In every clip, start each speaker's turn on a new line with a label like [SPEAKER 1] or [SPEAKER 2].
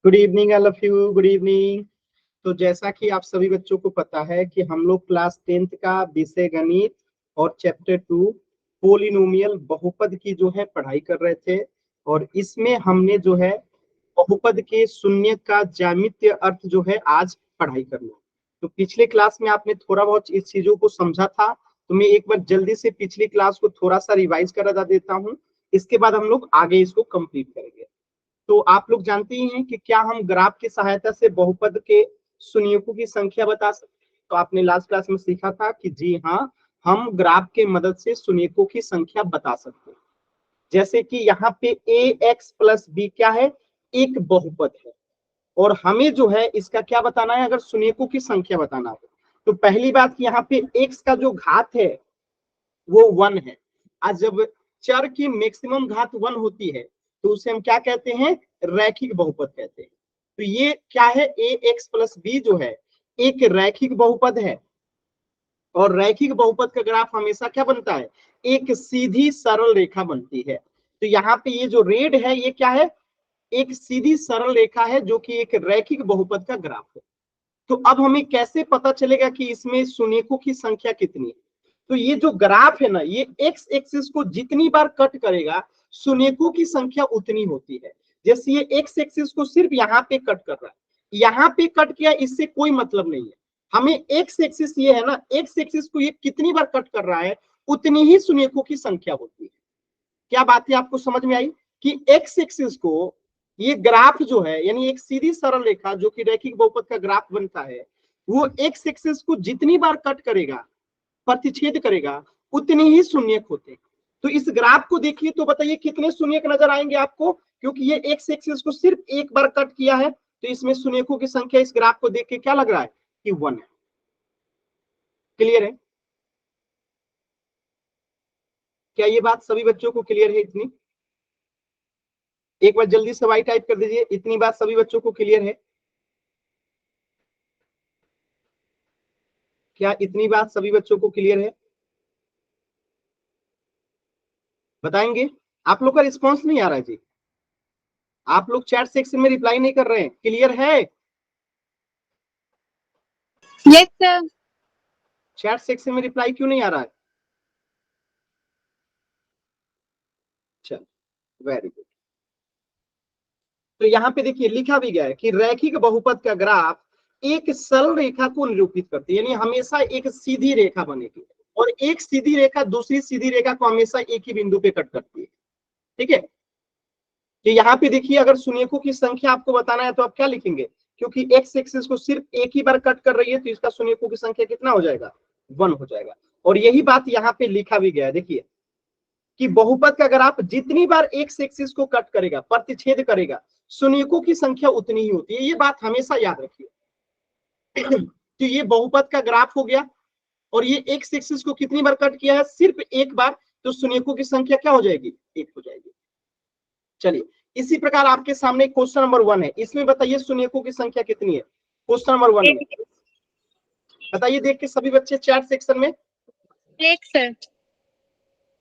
[SPEAKER 1] Good evening all of you, good evening. तो जैसा कि आप सभी बच्चों को पता है कि हम लोग क्लास 10th का विषय गणित और चैप्टर 2 पोलिनोमियल बहुपद की जो है पढ़ाई कर रहे थे। और इसमें हमने जो है बहुपद के शून्य का ज्यामितीय अर्थ जो है आज पढ़ाई करना। तो पिछले क्लास में आपने थोड़ा बहुत इस चीजों को समझा था, तो मैं एक बार जल्दी से पिछली क्लास को थोड़ा सा रिवाइज करा देता हूँ। इसके बाद हम लोग आगे इसको कंप्लीट करेंगे। तो आप लोग जानते ही हैं कि क्या हम ग्राफ की सहायता से बहुपद के शून्यकों की संख्या बता सकते हैं। तो आपने लास्ट क्लास में सीखा था कि जी हाँ, हम ग्राफ के मदद से शून्यकों की संख्या बता सकते हैं। जैसे कि यहाँ पे ax प्लस बी क्या है, एक बहुपद है। और हमें जो है इसका क्या बताना है, अगर शून्यकों की संख्या बताना है। तो पहली बात कि यहाँ पे x का जो घात है वो 1 है। आज जब चर की मैक्सिमम घात 1 होती है तो उसे हम क्या कहते हैं, रैखिक बहुपद कहते हैं। तो ये क्या है, ax प्लस बी जो है एक रैखिक बहुपद है। और रैखिक बहुपद का ग्राफ हमेशा क्या बनता है, एक सीधी सरल रेखा बनती है। तो यहाँ पे ये जो रेड है ये क्या है, एक सीधी सरल रेखा है जो कि एक रैखिक बहुपद का ग्राफ है। तो अब हमें कैसे पता चलेगा कि इसमें शून्यकों की संख्या कितनी है। तो ये जो ग्राफ है ना, ये एक्स एक्सिस को जितनी बार कट करेगा शून्यकों की संख्या उतनी होती है। जैसे ये एक्स एक्सिस को सिर्फ यहाँ पे कट कर रहा है, यहाँ पे कट किया, इससे कोई मतलब नहीं है। हमें एक्स एक्सिस ये है ना, एक्स एक्सिस को ये कितनी बार कट कर रहा है उतनी ही शून्यकों की संख्या होती है। क्या बात है, आपको समझ में आई कि एक्स एक्सिस को ये ग्राफ जो है, यानी एक सीधी सरल रेखा जो कि रैखिक बहुपद का ग्राफ बनता है, वो एक्स एक्सिस को जितनी बार कट करेगा, प्रतिच्छेद करेगा, उतने ही शून्यक होते हैं। तो इस ग्राफ को देखिए तो बताइए कितने शून्यक नजर आएंगे आपको, क्योंकि ये एक्स एक्सिस को सिर्फ एक बार कट किया है। तो इसमें शून्यकों की संख्या इस ग्राफ को देख के क्या लग रहा है कि 1 है। क्लियर है? क्या ये बात सभी बच्चों को क्लियर है इतनी? एक बार जल्दी से वाई टाइप कर दीजिए, इतनी बात सभी बच्चों को क्लियर है? क्या इतनी बात सभी बच्चों को क्लियर है? बताएंगे? आप लोग का रिस्पॉन्स नहीं आ रहा है जी, आप लोग चैट सेक्शन में रिप्लाई नहीं कर रहे हैं। क्लियर है?
[SPEAKER 2] Yes sir.
[SPEAKER 1] चैट सेक्शन में रिप्लाई क्यों नहीं आ रहा है? चल, वेरी गुड। तो यहाँ पे देखिए लिखा भी गया है कि रैखिक बहुपद का ग्राफ एक सरल रेखा को निरूपित करती है, यानी हमेशा एक सीधी रेखा बनेगी और एक सीधी रेखा दूसरी सीधी रेखा को हमेशा एक ही बिंदु पे कट करती है। ठीक है? कि यहाँ पे देखिए अगर शून्यकों की संख्या आपको बताना है तो आप क्या लिखेंगे, क्योंकि एक्स एक्सिस को सिर्फ एक ही बार कट कर रही है तो इसका शून्यकों की संख्या कितना हो जाएगा, 1 हो जाएगा। और यही बात यहाँ पे लिखा भी गया है, देखिए कि बहुपद का ग्राफ जितनी बार एक्स एक्सिस को कट करेगा, प्रतिच्छेद करेगा, शून्यकों की संख्या उतनी ही होती है। ये बात हमेशा याद रखिए। तो ये बहुपद का ग्राफ हो गया और ये एक्स एक्सिस को कितनी बार कट किया है, सिर्फ एक बार, तो शून्यकों की संख्या क्या हो जाएगी, 1 हो जाएगी। चलिए इसी प्रकार आपके सामने क्वेश्चन नंबर 1 है, इसमें बताइए शून्यकों की संख्या कितनी है। क्वेश्चन नंबर 1 में बताइए, देख के सभी बच्चे चैट सेक्शन में,
[SPEAKER 2] एक सर।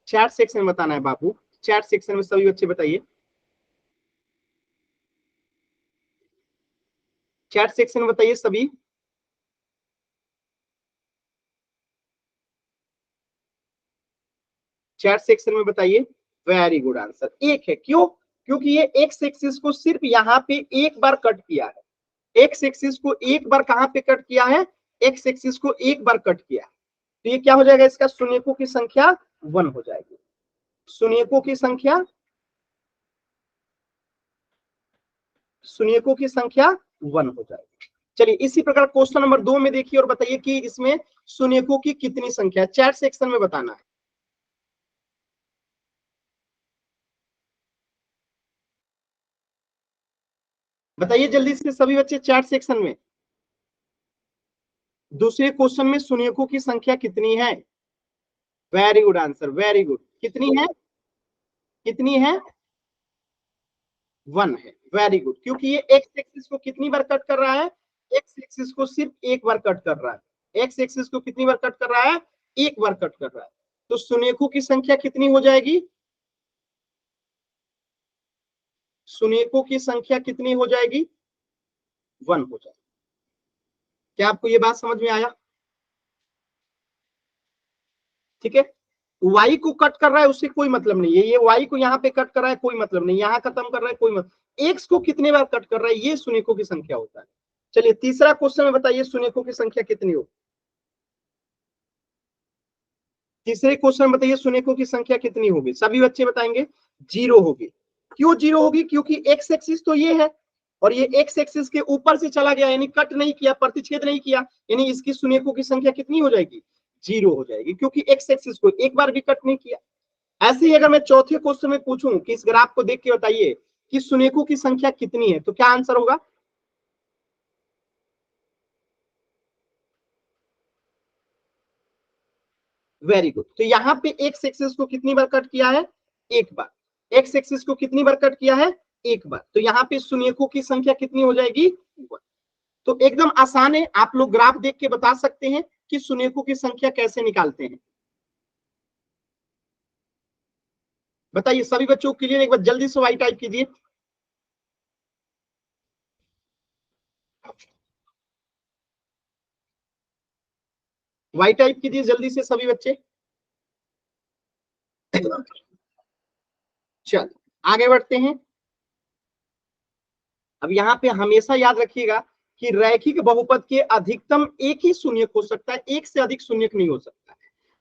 [SPEAKER 1] चैट सेक्शन में बताना है बाबू, चैट सेक्शन में सभी बच्चे बताइए, चैट सेक्शन में बताइए सभी। चैट सेक्शन में बताइए। वेरी गुड आंसर, 1 है। क्यों? क्योंकि ये एक्स एक्सिस को सिर्फ यहाँ पे एक बार कट किया है। एक्स एक्सिस को एक बार कहां पे कट किया है, एक्स एक्सिस को एक बार कट किया है। तो ये क्या हो जाएगा, इसका शून्यकों की संख्या 1 हो जाएगी। शून्यकों की संख्या, शून्यकों की संख्या 1 हो जाएगी। चलिए इसी प्रकार क्वेश्चन नंबर 2 में देखिए और बताइए कि इसमें शून्यकों की कितनी संख्या, चैट सेक्शन में बताना है। बताइए जल्दी से सभी बच्चे चैट सेक्शन में, दूसरे क्वेश्चन में शून्यकों की संख्या कितनी है। Very good answer, very good. कितनी है, कितनी है, 1 है। वेरी गुड, क्योंकि ये एक्स एक्सिस को कितनी बार कट कर रहा है, एक्स एक्सिस को सिर्फ एक बार कट कर रहा है। एक्स एक्सिस को कितनी बार कट कर रहा है, एक बार कट कर रहा है। तो शून्यकों की संख्या कितनी हो जाएगी, शून्यकों की संख्या कितनी हो जाएगी, 1 हो जाएगा। क्या आपको ये बात समझ में आया? ठीक है, y को कट कर रहा है उससे कोई मतलब नहीं है, ये y को यहाँ पे कट कर रहा है कोई मतलब नहीं, यहाँ खत्म कर रहा है कोई मतलब, x को कितने बार कट कर रहा है ये शून्यकों की संख्या होता है। चलिए तीसरा क्वेश्चन में बताइए शून्यकों की संख्या कितनी होगी। तीसरे क्वेश्चन में बताइए शून्यकों की संख्या कितनी होगी। सभी बच्चे बताएंगे 0 होगी। क्यों 0 होगी? क्योंकि x एक्सिस तो ये है और ये x एक्सिस के ऊपर से चला गया, यानी कट नहीं किया, प्रतिच्छेद नहीं किया, यानी इसकी शून्यकों की संख्या कितनी हो जाएगी? 0 हो जाएगी, क्योंकि x एक्सिस को एक बार भी कट नहीं किया। ऐसे ही अगर मैं चौथे क्वेश्चन में पूछूं कि इस ग्राफ को देख के बताइए कि शून्यकों की संख्या कितनी है, तो क्या आंसर होगा? Very good. तो यहाँ पे एक्स एक्सिस को कितनी बार कट किया है? एक बार। एक्स एक्सिस को कितनी बार कट किया है? एक बार। तो यहाँ पे शून्यकों की संख्या कितनी हो जाएगी? तो एकदम आसान है, आप लोग ग्राफ देख के बता सकते हैं कि शून्यकों की संख्या कैसे निकालते हैं। बताइए सभी बच्चों क्लियर? एक बार जल्दी से वाई टाइप कीजिए। वाई टाइप कीजिए जल्दी से सभी बच्चे। चल आगे बढ़ते हैं। अब यहाँ पे हमेशा याद रखिएगा कि रैखिक बहुपद के अधिकतम एक ही शून्यक हो सकता है, एक से अधिक शून्यक नहीं हो सकता।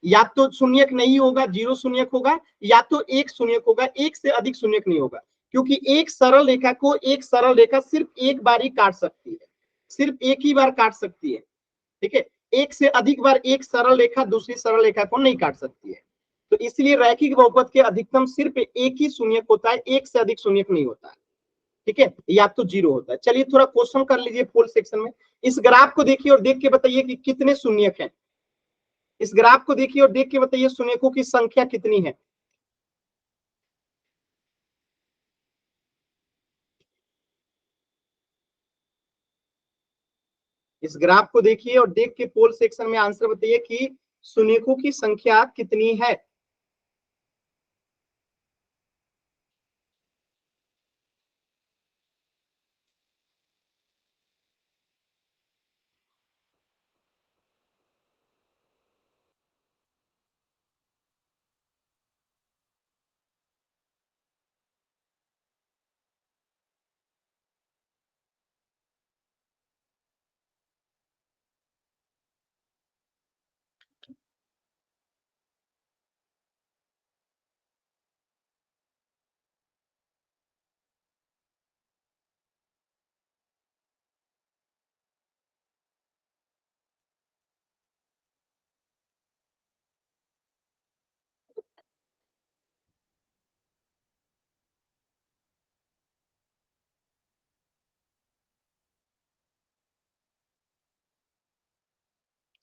[SPEAKER 1] या तो शून्यक नहीं होगा, 0 शून्यक होगा, या तो एक शून्यक होगा, एक से अधिक शून्यक नहीं होगा। क्योंकि एक सरल रेखा को एक सरल रेखा सिर्फ एक बार ही काट सकती है, सिर्फ एक ही बार काट सकती है। ठीक है, एक से अधिक बार एक सरल रेखा दूसरी सरल रेखा को नहीं काट सकती है। तो इसलिए रैखिक बहुपद के अधिकतम सिर्फ एक ही शून्यक होता है, एक से अधिक शून्यक नहीं होता है। ठीक है, या तो 0 होता है। चलिए थोड़ा क्वेश्चन कर लीजिए पोल सेक्शन में। इस ग्राफ को देखिए और देख के बताइए कि कितने शून्यक हैं। इस ग्राफ को देखिए और देख के बताइए शून्यकों की संख्या कितनी है। इस ग्राफ को देखिए और देख के पोल सेक्शन में आंसर बताइए कि शून्यकों की संख्या कितनी है।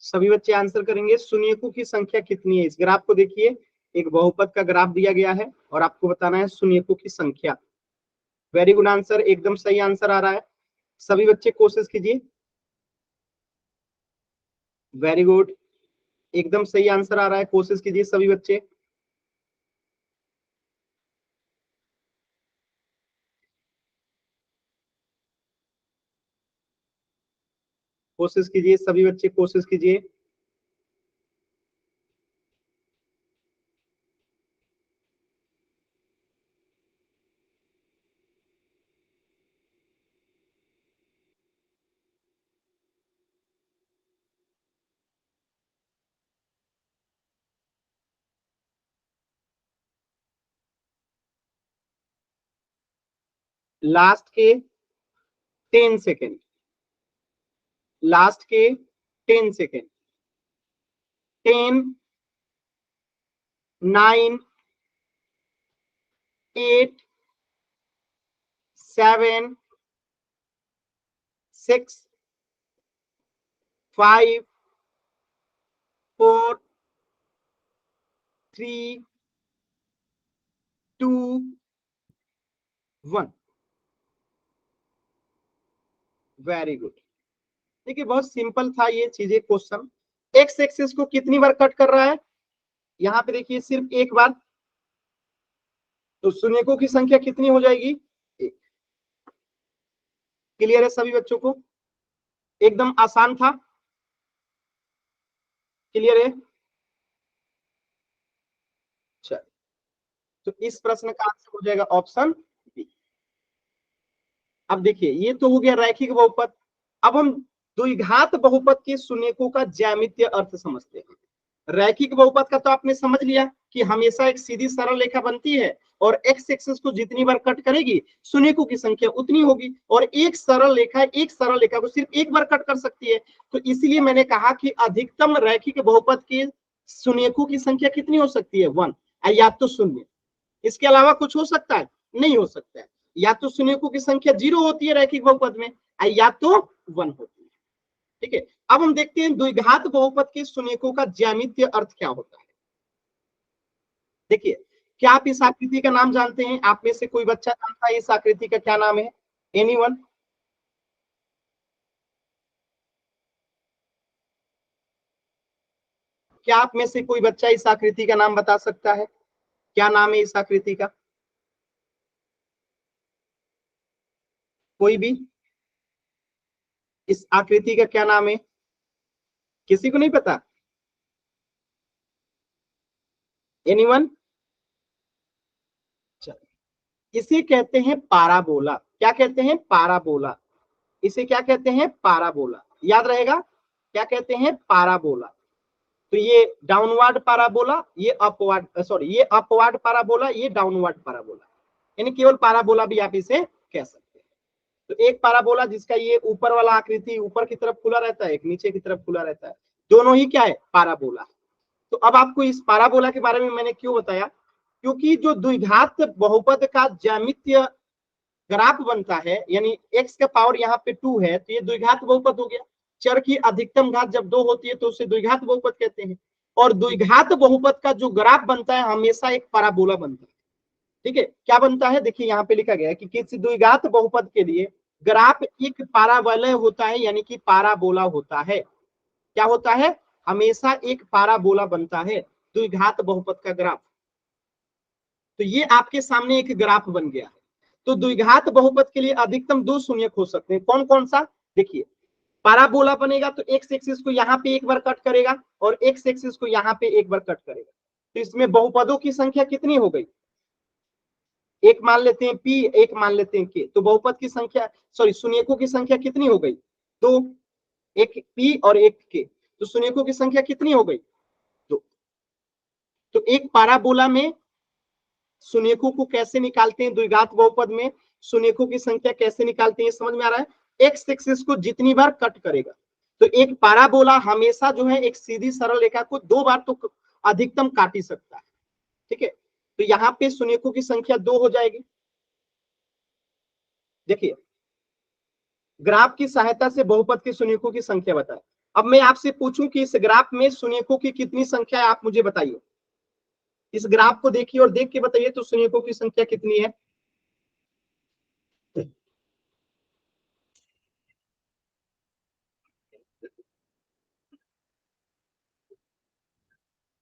[SPEAKER 1] सभी बच्चे आंसर करेंगे शून्यकों की संख्या कितनी है। इस ग्राफ को देखिए, एक बहुपद का ग्राफ दिया गया है और आपको बताना है शून्यकों की संख्या। वेरी गुड आंसर, एकदम सही आंसर आ रहा है। सभी बच्चे कोशिश कीजिए। वेरी गुड, एकदम सही आंसर आ रहा है, कोशिश कीजिए सभी बच्चे। कोशिश कीजिए सभी बच्चे, कोशिश कीजिए। लास्ट के 10 सेकेंड, लास्ट के 10 सेकेंड। 10, 9, 8, 7, 6, 5, 4, 3, 2, 1। Very good. देखिए बहुत सिंपल था ये चीजें क्वेश्चन। एक्स एक्सिस को कितनी बार कट कर रहा है? यहाँ पे देखिए सिर्फ एक बार। तो शून्यकों की संख्या कितनी हो जाएगी? क्लियर है सभी बच्चों को? एकदम आसान था, क्लियर है? चल, तो इस प्रश्न का आंसर हो जाएगा ऑप्शन बी। अब देखिए, ये तो हो गया रैखिक बहुपद। अब हम द्विघात बहुपद के शून्यकों का ज्यामितीय अर्थ समझते हैं। रैखिक बहुपद का तो आपने समझ लिया कि हमेशा एक सीधी सरल रेखा बनती है और एक्स एक्सिस को जितनी बार कट करेगी शून्यकों की संख्या उतनी होगी, और एक सरल रेखा को सिर्फ एक बार कट कर सकती है। तो इसलिए मैंने कहा कि अधिकतम रैखिक बहुपद के शून्यकों की संख्या कितनी हो सकती है? 1, या तो शून्य। इसके अलावा कुछ हो सकता है? नहीं हो सकता है। या तो शून्यकों की संख्या 0 होती है रैखिक बहुपद में, या तो 1 होती है। ठीक है, अब हम देखते हैं द्विघात बहुपद के शून्यकों का ज्यामितीय अर्थ क्या होता है। देखिए, क्या आप इस आकृति का नाम जानते हैं? आप में से कोई बच्चा जानता है इस आकृति का क्या नाम है? एनीवन? क्या आप में से कोई बच्चा इस आकृति का नाम बता सकता है? क्या नाम है इस आकृति का? कोई भी? इस आकृति का क्या नाम है? किसी को नहीं पता? एनीवन? इसे कहते हैं पाराबोला। क्या कहते हैं? पाराबोला। इसे क्या कहते हैं? पाराबोला। याद रहेगा, क्या कहते हैं? पाराबोला। तो ये डाउनवर्ड पाराबोला, ये अपवर्ड, सॉरी, ये अपवर्ड पाराबोला, ये डाउनवर्ड पाराबोला, यानी केवल पाराबोला भी आप इसे कह सकते हैं। तो एक पाराबोला जिसका ये ऊपर वाला आकृति ऊपर की तरफ खुला रहता है, एक नीचे की तरफ खुला रहता है, दोनों ही क्या है? पाराबोला। तो अब आपको इस पाराबोला के बारे में मैंने क्यों बताया? क्योंकि जो द्विघात बहुपद का ज्यामितीय ग्राफ बनता है, यानी x का पावर यहाँ पे 2 है, तो ये द्विघात बहुपद हो गया। चर की अधिकतम घात जब 2 होती है तो उसे द्विघात बहुपद कहते हैं। और द्विघात बहुपद का जो ग्राफ बनता है हमेशा एक पाराबोला बनता है। ठीक है, क्या बनता है? देखिए यहाँ पे लिखा गया है कि किसी द्विघात बहुपद के लिए ग्राफ एक पारावलय होता है, यानी कि पाराबोला होता है। क्या होता है? हमेशा एक पाराबोला बनता है द्विघात बहुपद का ग्राफ। तो ये आपके सामने एक ग्राफ बन गया है। तो द्विघात बहुपद के लिए अधिकतम 2 शून्यक हो सकते हैं। कौन कौन सा? देखिए, पाराबोला बनेगा तो एक्स एक्सिस को यहाँ पे एक बार कट करेगा और एक्स एक्सिस को यहाँ पे एक बार कट करेगा। तो इसमें बहुपदों की संख्या कितनी हो गई? एक मान लेते हैं पी, एक मान लेते हैं के। तो बहुपद की संख्या, सॉरी, शून्यकों की संख्या कितनी हो गई? 2। एक पी और एक के, तो शून्यकों की संख्या कितनी हो गई? 2। तो एक पाराबोला में शून्यकों को कैसे निकालते हैं? द्विघात बहुपद में शून्यकों की संख्या कैसे निकालते हैं, समझ में आ रहा है? एक्स एक्सिस को जितनी बार कट करेगा, तो एक पाराबोला हमेशा जो है एक सीधी सरल रेखा को 2 बार तो अधिकतम काट ही सकता है। ठीक है, तो यहाँ पे शून्यकों की संख्या 2 हो जाएगी। देखिए, ग्राफ की सहायता से बहुपद के शून्यकों की संख्या बताए। अब मैं आपसे पूछूं कि इस ग्राफ में शून्यकों की कितनी संख्या है, आप मुझे बताइए। इस ग्राफ को देखिए और देख के बताइए तो शून्यकों की संख्या कितनी है?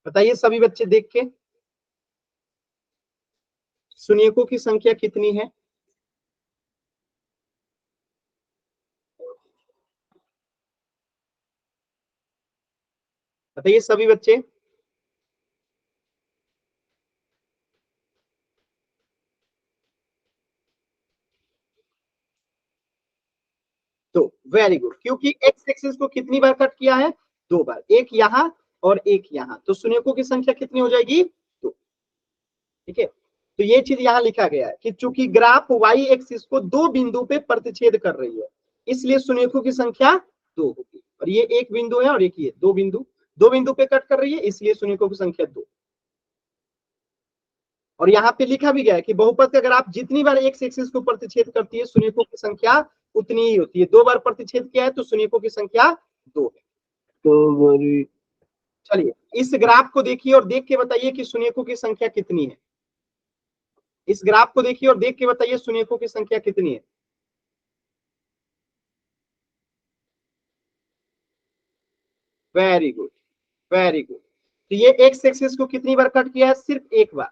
[SPEAKER 1] बताइए सभी बच्चे देख के, शून्यकों की संख्या कितनी है? बताइए सभी बच्चे। तो वेरी गुड, क्योंकि एक्स एक्सिस को कितनी बार कट किया है? 2 बार, एक यहाँ और एक यहाँ, तो शून्यकों की संख्या कितनी हो जाएगी? 2। ठीक है, तो ये चीज यहाँ लिखा गया है कि चूंकि ग्राफ वाई एक्सिस को 2 बिंदु पे प्रतिच्छेद कर रही है, इसलिए शून्यकों की संख्या 2 होगी। और ये एक बिंदु है और एक ये 2 बिंदु, 2 बिंदु पे कट कर रही है, इसलिए शून्यकों की संख्या 2। और यहाँ पे लिखा भी गया है कि बहुपद का ग्राफ जितनी बार एक्स एक्सिस को प्रतिच्छेद करती है शून्यकों की संख्या उतनी ही होती है। 2 बार प्रतिच्छेद किया है तो शून्यकों की संख्या 2 है। तो चलिए, इस ग्राफ को देखिए और देख के बताइए कि शून्यकों की संख्या कितनी है। इस ग्राफ को देखिए और देख के बताइए शून्यकों की संख्या कितनी है। Very good, very good. तो ये एक्स एक्सिस को कितनी बार कट किया है? सिर्फ एक बार।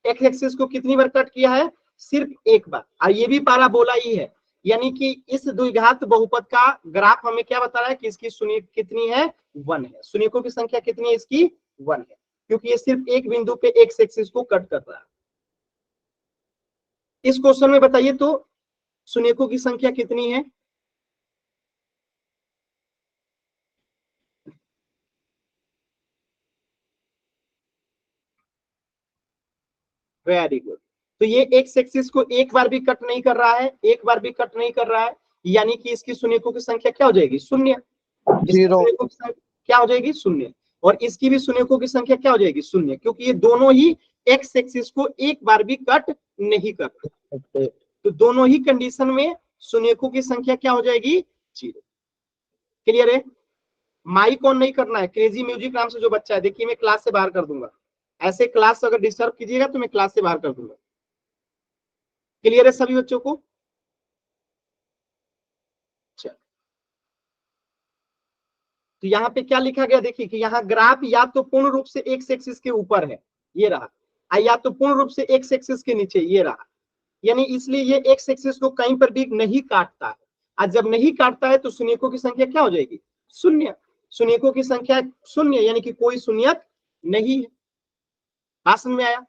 [SPEAKER 1] एक्स एक्सिस को कितनी बार कट किया है? सिर्फ एक बार। और ये भी पाराबोला ही है, यानी कि इस द्विघात बहुपद का ग्राफ हमें क्या बता रहा है कि इसकी शून्यक कितनी है, 1 है। शून्यकों की संख्या कितनी है इसकी, 1 है, क्योंकि ये सिर्फ एक बिंदु पे एक्स एक्सिस को कट कर रहा है। इस क्वेश्चन में बताइए तो शून्यकों की संख्या कितनी है। Very good. तो ये एक्स एक्सिस को एक बार भी कट नहीं कर रहा है, एक बार भी कट नहीं कर रहा है, यानी कि इसकी शून्यकों की संख्या क्या हो जाएगी, शून्य। इसकी शून्यकों की संख्या क्या हो जाएगी, शून्य। और इसकी भी शून्यकों की संख्या क्या हो जाएगी, शून्य, क्योंकि ये दोनों ही एक्स एक्सिस को एक बार भी कट नहीं कर रहे। तो दोनों ही कंडीशन में शून्यकों की संख्या क्या हो जाएगी, 0। क्लियर है। माइक ऑन नहीं करना है। क्रेजी म्यूजिक नाम से जो बच्चा है, देखिए मैं क्लास से बाहर कर दूंगा। ऐसे क्लास अगर डिस्टर्ब कीजिएगा तो मैं क्लास से बाहर कर दूंगा। क्लियर है सभी बच्चों को। चल, तो यहाँ पे क्या लिखा गया, देखिए कि यहाँ ग्राफ या तो पूर्ण रूप से एक्स एक्सिस के ऊपर है, ये रहा, या तो पूर्ण रूप से एक्स एक्सिस के नीचे, ये रहा। यानी इसलिए ये एक्स एक्सिस को कहीं पर भी नहीं काटता है। और जब नहीं काटता है तो शून्यकों की संख्या क्या हो जाएगी, शून्य। शून्यकों की संख्या शून्य, यानी कि कोई शून्यक नहीं है। भाषण में आया।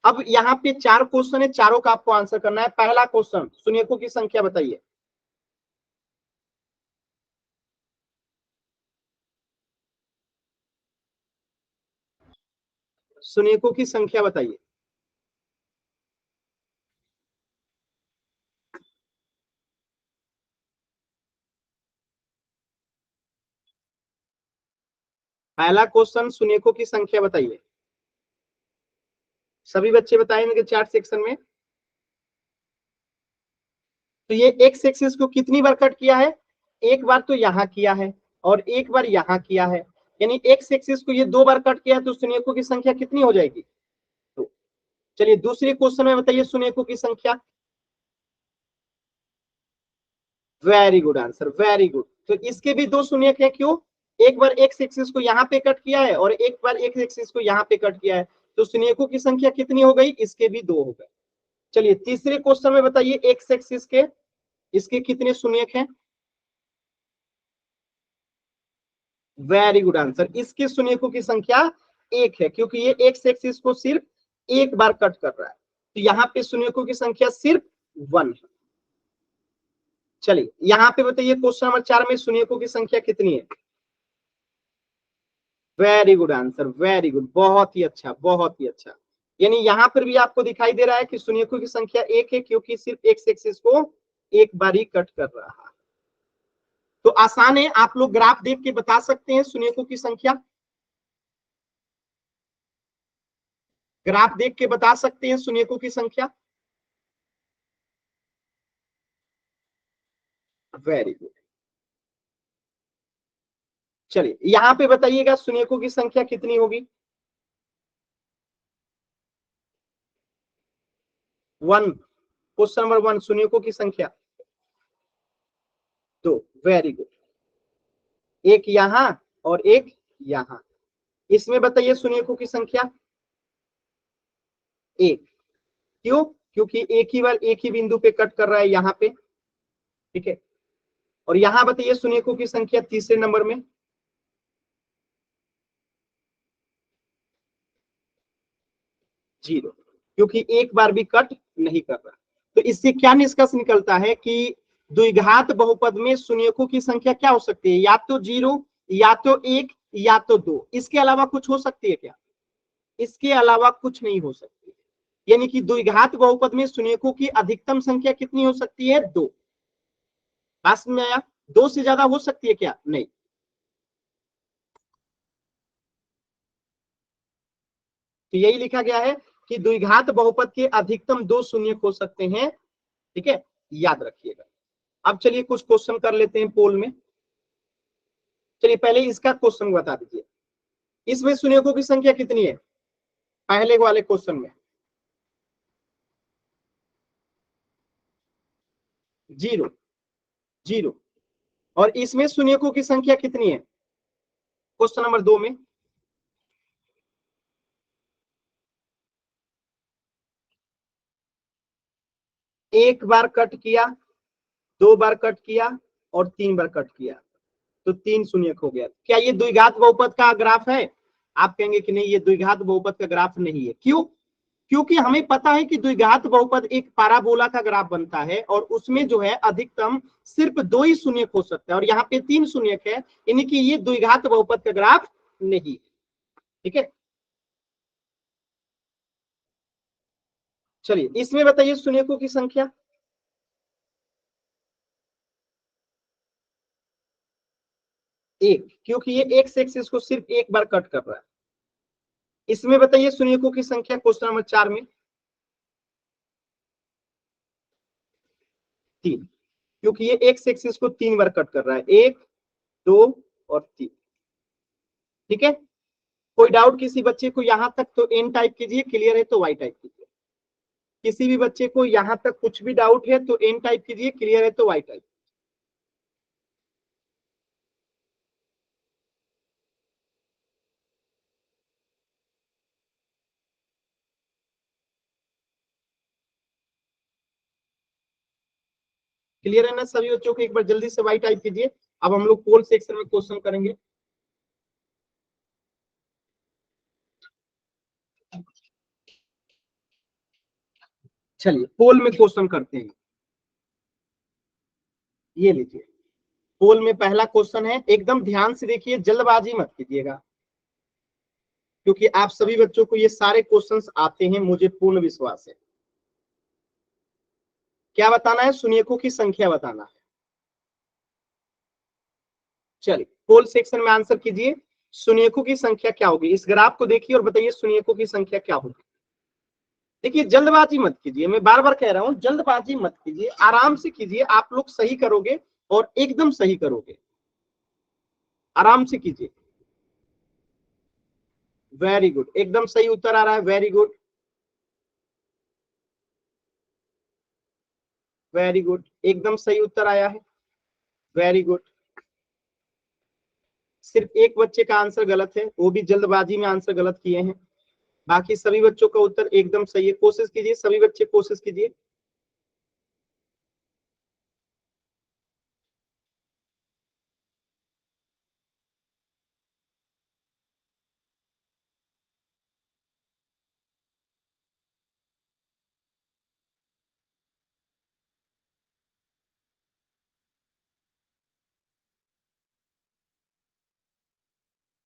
[SPEAKER 1] अब यहाँ पे 4 क्वेश्चन है, चारों का आपको आंसर करना है। पहला क्वेश्चन, शून्यकों की संख्या बताइए। शून्यकों की संख्या बताइए। पहला क्वेश्चन, शून्यकों की संख्या बताइए। सभी बच्चे बताएंगे चैट सेक्शन में। तो ये एक्स एक्सिस को कितनी बार कट किया है, एक बार तो यहाँ किया है और एक बार यहाँ किया है, यानी एक्स एक्सिस को ये 2 बार कट किया है। तो शून्यकों की संख्या कितनी हो जाएगी, तो चलिए दूसरे क्वेश्चन में बताइए शून्यकों की संख्या। Very good answer, very good. तो इसके भी 2 शून्यक है, क्यों, एक बार एक्स एक्सिस को यहाँ पे कट किया है और एक बार एक्स एक्सिस को यहाँ पे कट किया है। तो शून्यकों की संख्या कितनी हो गई, इसके भी 2 हो गए। चलिए तीसरे क्वेश्चन में बताइए एक्स एक्सिस के इसके कितने शून्यक हैं। वेरी गुड आंसर, इसके शून्यकों की संख्या 1 है, क्योंकि ये एक्स एक्सिस को सिर्फ एक बार कट कर रहा है। तो यहाँ पे शून्यकों की संख्या सिर्फ 1 है। चलिए यहाँ पे बताइए क्वेश्चन नंबर 4 में शून्यकों की संख्या कितनी है। Very good answer, very good, बहुत ही अच्छा, बहुत ही अच्छा। यानी यहाँ पर भी आपको दिखाई दे रहा है कि शून्यकों की संख्या 1 है, क्योंकि सिर्फ एक्स एक्सिस को एक बार ही कट कर रहा है। तो आसान है, आप लोग ग्राफ देख के बता सकते हैं शून्यकों की संख्या। ग्राफ देख के बता सकते हैं शून्यकों की संख्या। Very good. चलिए यहाँ पे बताइएगा शून्यकों की संख्या कितनी होगी। 1, क्वेश्चन नंबर 1, शून्यकों की संख्या 2। Very good. एक यहाँ और एक यहाँ। इसमें बताइए शून्यकों की संख्या 1। क्यों, क्योंकि एक ही बार एक ही बिंदु पे कट कर रहा है यहाँ पे, ठीक है। और यहाँ बताइए शून्यकों की संख्या तीसरे नंबर में 0, क्योंकि एक बार भी कट नहीं कर रहा। तो इससे क्या निष्कर्ष निकलता है कि द्विघात बहुपद में शून्यकों की संख्या क्या हो सकती है, या तो 0, या तो 1, या तो 2। इसके अलावा कुछ हो सकती है क्या, इसके अलावा कुछ नहीं हो सकती। यानी कि द्विघात बहुपद में शून्यकों की अधिकतम संख्या कितनी हो सकती है, 2। पास में आया, 2 से ज्यादा हो सकती है क्या, नहीं। तो यही लिखा गया है कि द्विघात बहुपद के अधिकतम 2 शून्यक हो सकते हैं, ठीक है, याद रखिएगा। अब चलिए कुछ क्वेश्चन कर लेते हैं पोल में। चलिए पहले इसका क्वेश्चन बता दीजिए, इसमें शून्यकों की संख्या कितनी है, पहले वाले क्वेश्चन में 0, 0। और इसमें शून्यकों की संख्या कितनी है, क्वेश्चन नंबर 2 में एक बार कट किया 2 बार कट किया और 3 बार कट किया, तो 3 शून्यक हो गया। क्या ये द्विघात बहुपद का ग्राफ है? आप कहेंगे कि नहीं, ये द्विघात बहुपद का ग्राफ नहीं है। क्यों? क्योंकि हमें पता है कि द्विघात बहुपद एक पाराबोला का ग्राफ बनता है और उसमें जो है अधिकतम सिर्फ 2 ही शून्यक हो सकता है, और यहाँ पे 3 शून्यक है, यानी कि ये द्विघात बहुपद का ग्राफ नहीं है। ठीक है, चलिए इसमें बताइए शून्यकों की संख्या। एक, क्योंकि ये एक्स एक्सिस को सिर्फ एक बार कट कर रहा है। इसमें बताइए शून्यकों की संख्या क्वेश्चन नंबर 4 में। 3, क्योंकि ये एक्स एक्सिस को 3 बार कट कर रहा है, 1 2 और 3। ठीक है, कोई डाउट किसी बच्चे को यहां तक? तो एन टाइप कीजिए, क्लियर है तो वाई टाइप कीजिए। किसी भी बच्चे को यहां तक कुछ भी डाउट है तो एन टाइप कीजिए, क्लियर है तो वाई टाइप। क्लियर है ना सभी बच्चों को? एक बार जल्दी से वाई टाइप कीजिए। अब हम लोग पोल सेक्शन में क्वेश्चन करेंगे। चलिए पोल में क्वेश्चन करते हैं। ये लीजिए, पोल में पहला क्वेश्चन है, एकदम ध्यान से देखिए, जल्दबाजी मत कीजिएगा, क्योंकि आप सभी बच्चों को ये सारे क्वेश्चंस आते हैं, मुझे पूर्ण विश्वास है। क्या बताना है? शून्यकों की संख्या बताना है। चलिए पोल सेक्शन में आंसर कीजिए, शून्यकों की संख्या क्या होगी? इस ग्राफ को देखिए और बताइए शून्यकों की संख्या क्या होगी। देखिए जल्दबाजी मत कीजिए, मैं बार बार कह रहा हूं, जल्दबाजी मत कीजिए, आराम से कीजिए, आप लोग सही करोगे और एकदम सही करोगे। आराम से कीजिए। वेरी गुड, एकदम सही उत्तर आ रहा है, वेरी गुड वेरी गुड, एकदम सही उत्तर आया है, वेरी गुड। सिर्फ एक बच्चे का आंसर गलत है, वो भी जल्दबाजी में आंसर गलत किए हैं, बाकी सभी बच्चों का उत्तर एकदम सही है। कोशिश कीजिए सभी बच्चे, कोशिश कीजिए।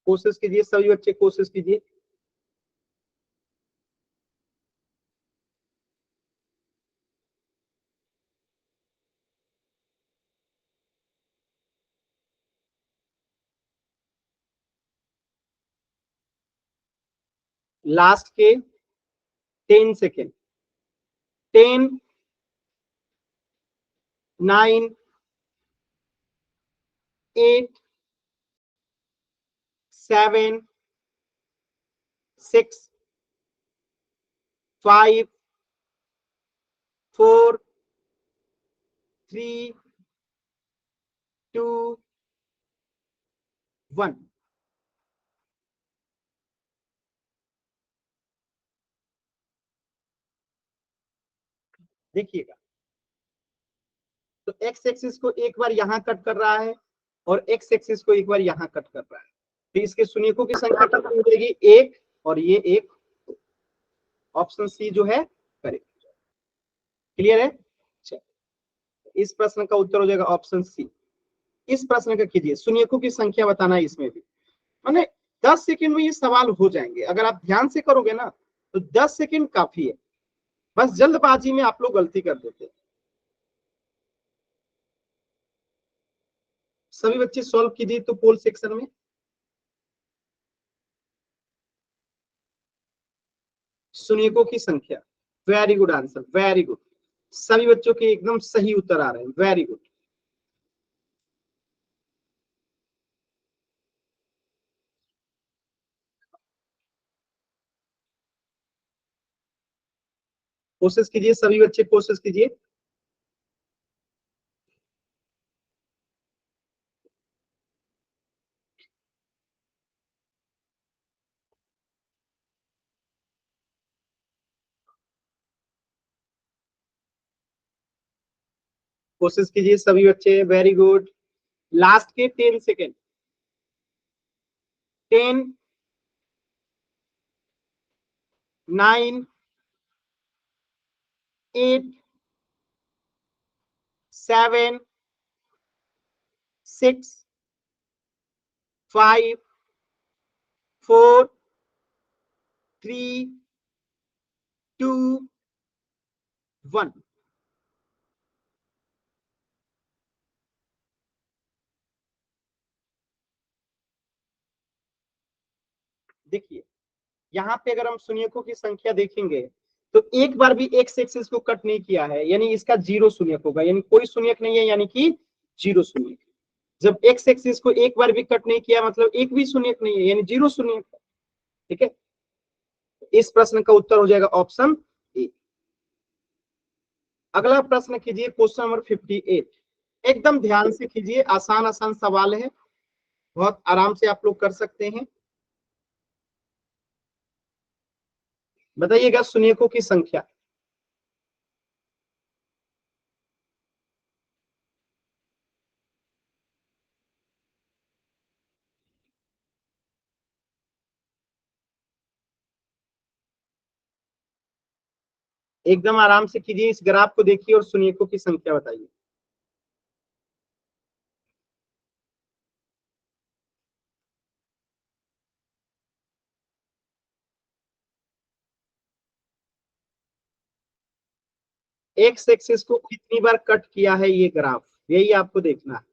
[SPEAKER 1] कोशिश कीजिए सभी बच्चे, कोशिश कीजिए। लास्ट के 10 सेकेंड। 10 9 8 7 6 5 4 3 2 1। देखिएगा, तो एक्स एक्सिस को एक बार यहां कट कर रहा है और एक्स एक्सिस को एक बार यहां कट कर रहा है, तो इसके शून्यकों की संख्या कितनी हो जाएगी? एक, और ये एक। ऑप्शन सी जो है करेक्ट। क्लियर है? इस प्रश्न का उत्तर हो जाएगा ऑप्शन सी। इस प्रश्न का कीजिए, शून्यकों की संख्या बताना है। इसमें भी मैंने 10 सेकंड में ये सवाल हो जाएंगे, अगर आप ध्यान से करोगे ना तो 10 सेकंड काफी है, बस जल्दबाजी में आप लोग गलती कर देते हैं। सभी बच्चे सॉल्व कीजिए तो पोल सेक्शन में। शून्यकों की संख्या, very good answer, very good. सभी बच्चों के एकदम सही उत्तर आ रहे हैं, वेरी गुड। कोशिश कीजिए सभी बच्चे, कोशिश कीजिए। कोशिश कीजिए सभी बच्चे, वेरी गुड। लास्ट के 10 सेकेंड। 10, 9, 8, 7, 6, 5, 4, 3, 2, 1। देखिए यहाँ पे अगर हम शून्यकों की संख्या देखेंगे तो एक बार भी एक्स एक्सिस को कट नहीं किया है, यानी इसका जीरो शून्यक होगा, यानी कोई शून्यक नहीं है, यानी कि जीरो शून्यक। जब एक्स एक्सिस को एक बार भी कट नहीं किया मतलब एक भी शून्यक नहीं है, यानी जीरो शून्यक है। ठीक है, इस प्रश्न का उत्तर हो जाएगा ऑप्शन ए। अगला प्रश्न कीजिए, क्वेश्चन नंबर 58। एकदम ध्यान से कीजिए, आसान आसान सवाल है, बहुत आराम से आप लोग कर सकते हैं। बताइएगा शून्यकों की संख्या। एकदम आराम से कीजिए, इस ग्राफ को देखिए और शून्यकों की संख्या बताइए। एक्स एक्सिस को कितनी बार कट किया है ये ग्राफ, यही आपको देखना है।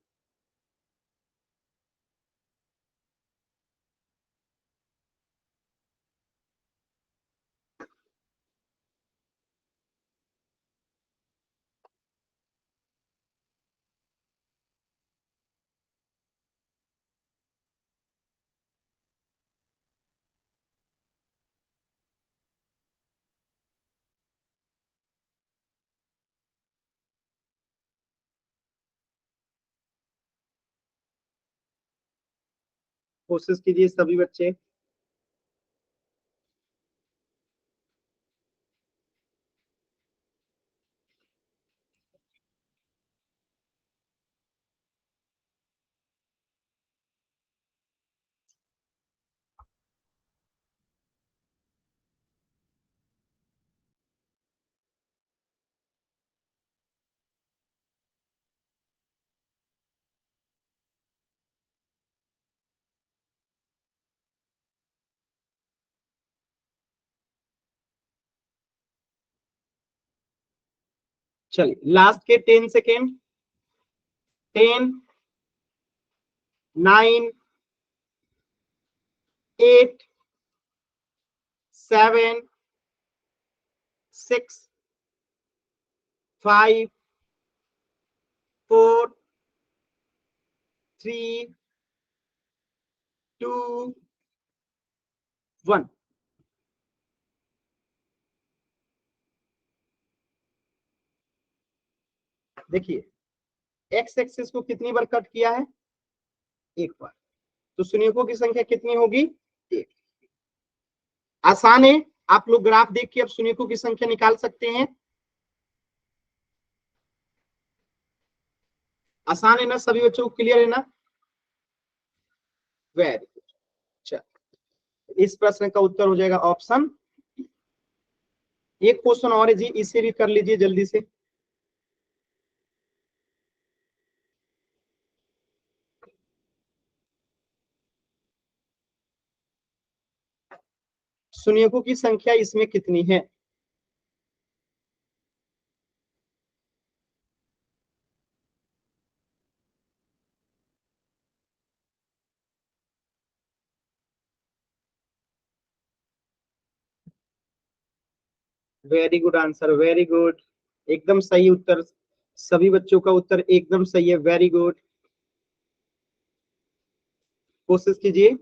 [SPEAKER 1] कोशिश कीजिए सभी बच्चे। चलिए लास्ट के 10 सेकेंड। 10, 9, 8, 7, 6, 5, 4, 3, 2, 1। देखिए एक्स एक्सिस को कितनी बार कट किया है, एक बार, तो शून्यकों की संख्या कितनी होगी, एक। आसान है, आप लोग ग्राफ देख के अब शून्यकों की संख्या निकाल सकते हैं। आसान है ना, सभी बच्चों को क्लियर है ना? Very good. चल इस प्रश्न का उत्तर हो जाएगा ऑप्शन। एक क्वेश्चन और है जी, इसे भी कर लीजिए जल्दी से। शून्यकों की संख्या इसमें कितनी है? Very good answer, very good, एकदम सही उत्तर। सभी बच्चों का उत्तर एकदम सही है, वेरी गुड। कोशिश कीजिए।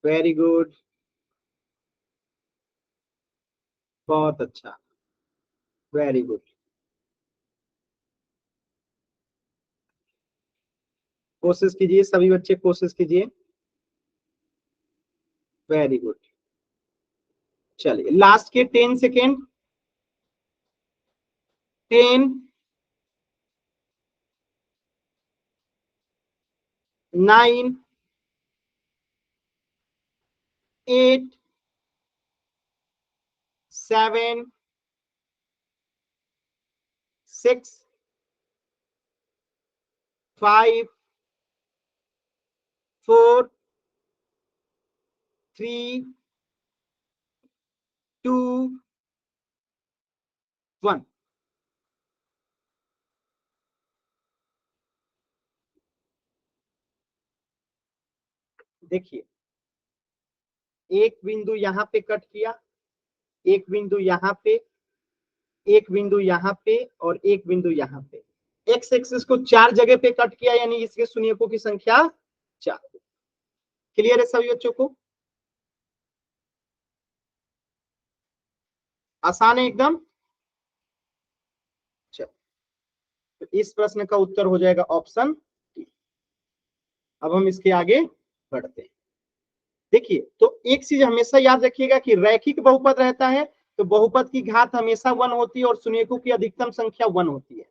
[SPEAKER 1] वेरी गुड, बहुत अच्छा, वेरी गुड। कोशिश कीजिए सभी बच्चे, कोशिश कीजिए। Very good. चलिए लास्ट के 10 सेकेंड, 10, 9, 8, 7, 6, 5, 4, 3, 2, 1। देखिए एक बिंदु यहां पे कट किया, एक बिंदु यहां पे, एक बिंदु यहां पे और एक बिंदु यहां पे। एक्स एक्सिस को 4 जगह पे कट किया, यानी इसके शून्यकों की संख्या 4। क्लियर है सभी बच्चों को? आसान है एकदम। चलो तो इस प्रश्न का उत्तर हो जाएगा ऑप्शन डी। अब हम इसके आगे बढ़ते हैं। देखिए तो एक चीज हमेशा याद रखिएगा कि रैखिक बहुपद रहता है तो बहुपद की घात हमेशा 1 होती है और शून्यकों की अधिकतम संख्या 1 होती है।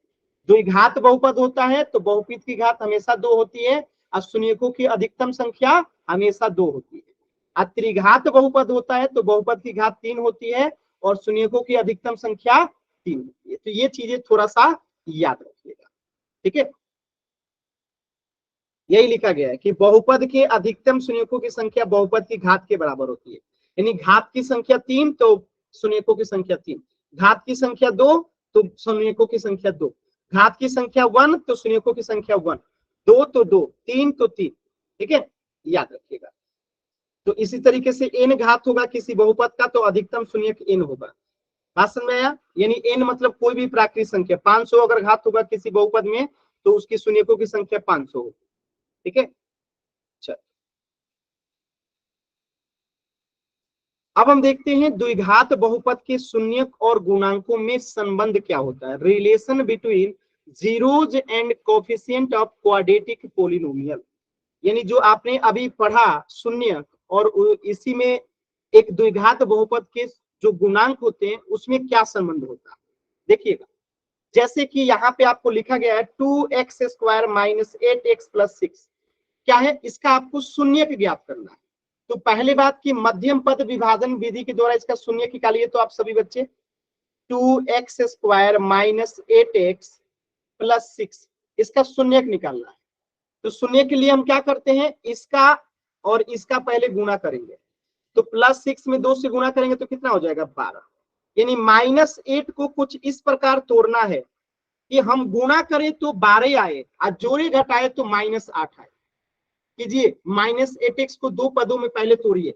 [SPEAKER 1] द्विघात बहुपद होता है तो बहुपद की घात हमेशा 2 होती है और शून्यकों की अधिकतम संख्या हमेशा 2 होती है। और त्रिघात बहुपद होता है तो बहुपद की घात 3 होती है और शून्यकों की अधिकतम संख्या 3 होती है। तो ये चीजें थोड़ा सा याद रखिएगा, ठीक है। यही लिखा गया है कि बहुपद के अधिकतम शून्यकों की संख्या बहुपद की घात के बराबर होती है। यानी घात की संख्या 3 तो शून्यकों की संख्या 3, घात की संख्या 2 तो शून्यकों की संख्या 2, घात की संख्या 1 तो शून्यकों की संख्या 1, 2 तो 2, 3 तो 3, ठीक है, याद रखिएगा। तो इसी तरीके से n घात होगा किसी बहुपद का तो अधिकतम शून्यक n होगा। बात समझ में आया? यानी n मतलब कोई भी प्राकृतिक संख्या। 500 अगर घात होगा किसी बहुपद में तो उसकी शून्यकों की संख्या 500 होगी, ठीक है। चल अब हम देखते हैं द्विघात बहुपद के शून्यक और गुणांकों में संबंध क्या होता है। Relation between zeros and coefficient of quadratic polynomial. यानी जो आपने अभी पढ़ा शून्यक और इसी में एक द्विघात बहुपद के जो गुणांक होते हैं उसमें क्या संबंध होता है देखिएगा। जैसे कि यहाँ पे आपको लिखा गया है 2x² माइनस 8x प्लस 6, क्या है इसका आपको शून्यक ज्ञात करना है। तो पहले बात की मध्यम पद विभाजन विधि के द्वारा इसका शून्य निकालिए। तो आप सभी बच्चे 2x² माइनस 8x प्लस 6 इसका शून्य निकालना है। तो शून्य के लिए हम क्या करते हैं, इसका और इसका पहले गुणा करेंगे। तो प्लस 6 में 2 से गुणा करेंगे तो कितना हो जाएगा 12। यानी -8 को कुछ इस प्रकार तोड़ना है कि हम गुणा करें तो 12 आए और जोड़े घटाए तो -8 आए। कीजिए -8x को 2 पदों में पहले तोड़िए।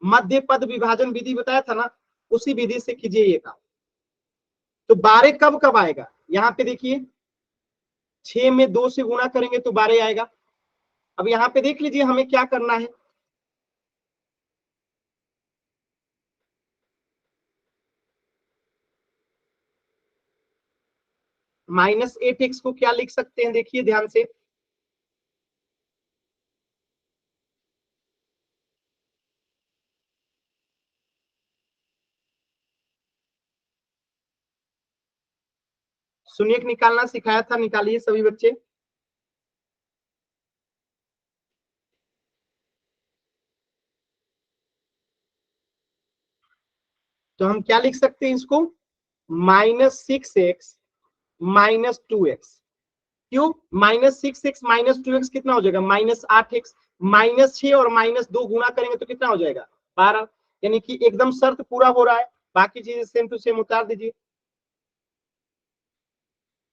[SPEAKER 1] मध्य पद विभाजन विधि बताया था ना, उसी विधि से कीजिए ये काम। तो 12 कब कब आएगा, यहाँ पे देखिए 6 में 2 से गुणा करेंगे तो 12 आएगा। अब यहाँ पे देख लीजिए हमें क्या करना है। -8x को क्या लिख सकते हैं, देखिए ध्यान से। शून्यक निकालना सिखाया था, निकालिए सभी बच्चे। तो हम क्या लिख सकते हैं इसको, -6x माइनस 2x। क्यों, -6x माइनस 2x कितना हो जाएगा -8x, -6 और -2 गुणा करेंगे तो कितना हो जाएगा 12। यानी कि एकदम शर्त पूरा हो रहा है। बाकी चीजें सेम टू सेम उतार दीजिए।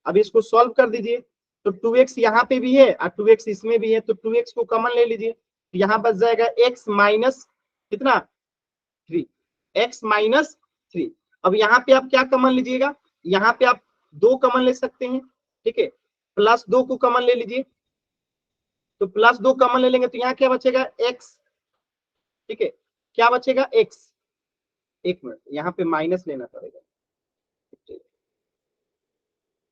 [SPEAKER 1] अब इसको सॉल्व कर दीजिए। तो 2x यहाँ पे भी है और 2x इसमें भी है, तो 2x को कॉमन ले लीजिए। यहाँ बच जाएगा x माइनस कितना 3, x माइनस 3। अब यहाँ पे आप क्या कॉमन लीजिएगा, यहाँ पे आप 2 कॉमन ले सकते हैं, ठीक है। +2 को कॉमन ले लीजिए। तो +2 कॉमन ले लेंगे तो यहाँ क्या बचेगा x, ठीक है। क्या बचेगा x, एक मिनट यहाँ पे माइनस लेना पड़ेगा।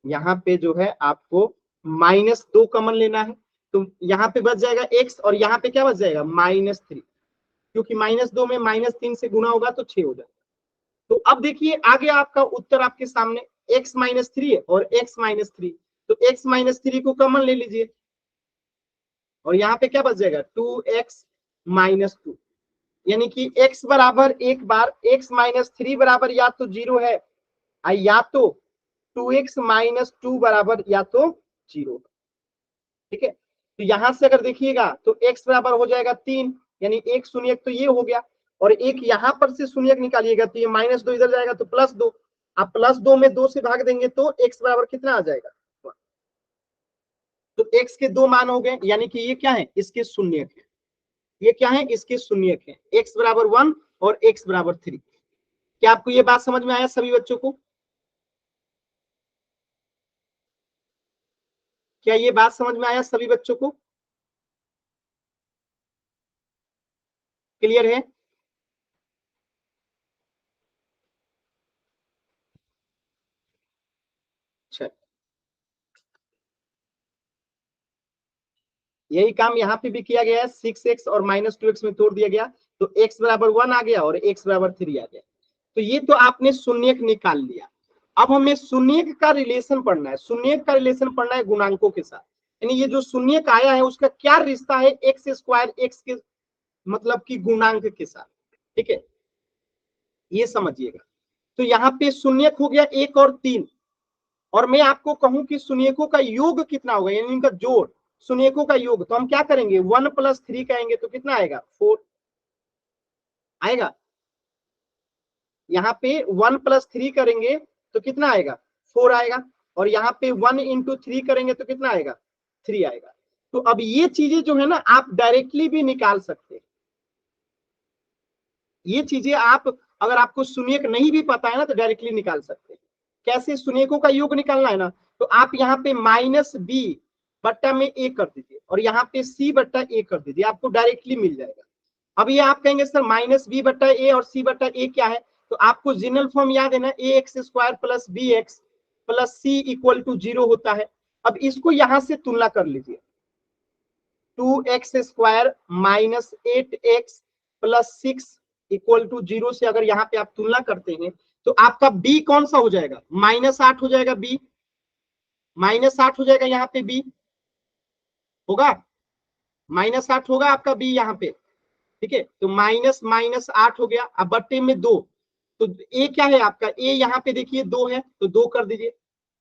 [SPEAKER 1] यहाँ पे जो है आपको -2 कॉमन लेना है। तो यहाँ पे बच जाएगा x और यहाँ पे क्या बच जाएगा -3। क्योंकि -2 में -3 से गुना होगा तो 6 हो जाएगा। तो अब देखिए आगे आपका उत्तर आपके सामने x - 3 है और x - 3, तो x - 3 को कॉमन ले लीजिए और यहाँ पे क्या बच जाएगा 2x - 2, यानी कि x बराबर एक बार x - 3 बराबर या तो 0 है या तो 2x - 2 बराबर या तो 0। ठीक है, तो यहां से अगर देखिएगा तो x बराबर हो जाएगा 3, यानी एक शून्यक तो ये हो गया और एक यहां पर से शून्यक निकालिएगा तो ये -2 इधर जाएगा तो +2, आप +2 में 2 से भाग देंगे तो x बराबर कितना आ जाएगा, तो x के 2 मान हो गए, यानी कि ये क्या है इसके शून्यक है, ये क्या है इसके शून्यक है, x बराबर 1 और x बराबर 3। क्या आपको ये बात समझ में आया सभी बच्चों को? क्या ये बात समझ में आया सभी बच्चों को? क्लियर है? अच्छा, यही काम यहाँ पे भी किया गया है, 6x और -2x में तोड़ दिया गया तो x बराबर 1 आ गया और x बराबर 3 आ गया। तो ये तो आपने शून्यक निकाल लिया। अब हमें शून्यक का रिलेशन पढ़ना है, शून्यक का रिलेशन पढ़ना है गुणांकों के साथ, यानी ये जो शून्यक आया है उसका क्या रिश्ता है एक्स स्क्वायर एक्स के मतलब कि गुणांक के साथ। ठीक है, ये समझिएगा। तो यहाँ पे शून्यक हो गया 1 और 3, और मैं आपको कहूं कि शून्यकों का योग कितना होगा, यानी इनका जोड़, शून्यकों का योग, तो हम क्या करेंगे 1 + 3 कहेंगे तो कितना आएगा 4 आएगा। यहाँ पे 1 + 3 करेंगे तो कितना आएगा 4 आएगा, और यहाँ पे 1 × 3 करेंगे तो कितना आएगा 3 आएगा। तो अब ये चीजें जो है ना आप डायरेक्टली भी निकाल सकते हैं, ये चीजें आप अगर आपको शून्यक नहीं भी पता है ना तो डायरेक्टली निकाल सकते हैं। कैसे शून्यकों का योग निकालना है ना, तो आप यहाँ पे -b बट्टा में a कर दीजिए और यहाँ पे c बट्टा a कर दीजिए, आपको डायरेक्टली मिल जाएगा। अब ये आप कहेंगे सर -b बट्टा a और c बट्टा a क्या है, तो आपको जनरल फॉर्म याद है ना, ax² + bx + c = 0 होता है। अब इसको यहां से तुलना कर लीजिए, 2x² - 8x + 6 = 0 से अगर यहाँ पे आप तुलना करते हैं तो आपका b कौन सा हो जाएगा -8 हो जाएगा, b -8 हो जाएगा, यहाँ पे b होगा -8 होगा आपका b यहाँ पे। ठीक है, तो -8 हो गया, अब बट्टे में 2, तो a क्या है आपका, a यहाँ पे देखिए 2 है तो 2 कर दीजिए,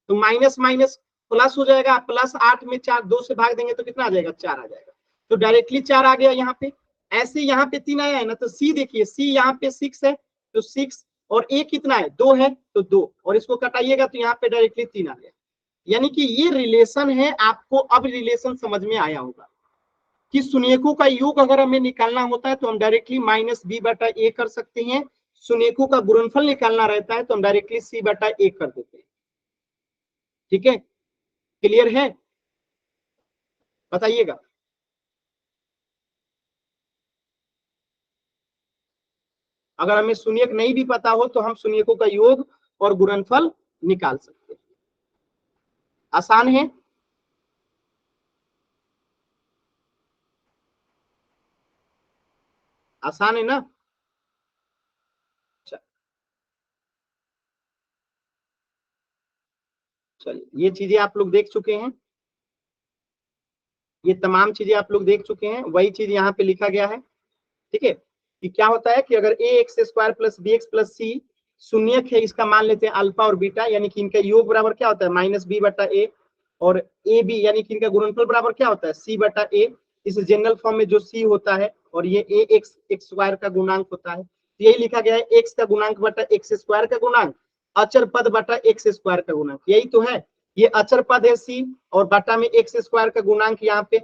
[SPEAKER 1] तो माइनस माइनस प्लस हो जाएगा, +8 में 4 2 से भाग देंगे तो कितना आ जाएगा 4 आ जाएगा, तो डायरेक्टली 4 आ गया यहाँ पे। ऐसे यहाँ पे 3 आया है ना, तो c देखिए c यहाँ पे 6 है तो 6, और a कितना है 2 है तो 2, और इसको कटाइएगा तो यहाँ पे डायरेक्टली 3 आ गया। यानी कि ये रिलेशन है, आपको अब रिलेशन समझ में आया होगा कि शून्यकों का योग अगर हमें निकालना होता है तो हम डायरेक्टली -b बटा a कर सकते हैं, शून्यकों का गुणनफल निकालना रहता है तो हम डायरेक्टली c बटा a कर देते हैं। ठीक है, क्लियर है, बताइएगा। अगर हमें शून्यक नहीं भी पता हो तो हम शून्यकों का योग और गुणनफल निकाल सकते हैं, आसान है। आसान है ना, चलिए ये चीजें आप लोग देख चुके हैं, ये तमाम चीजें आप लोग देख चुके हैं, वही चीज यहाँ पे लिखा गया है। ठीक है, कि क्या होता है कि अगर ax² + bx + c शून्यक है, इसका मान लेते हैं अल्फा और बीटा, यानी कि इनका योग बराबर क्या होता है -b बटा a, और ए बी यानी कि इनका गुणनफल बराबर क्या होता है c बटा a, इस जनरल फॉर्म में जो c होता है और ये ax² का गुणांक होता है, तो यही लिखा गया है x का गुणांक बटा x² का गुणांक, अचर पद बटा x² का गुणांक, यही तो है। ये अचर पद है c और बटा में x² का गुणांक यहाँ पे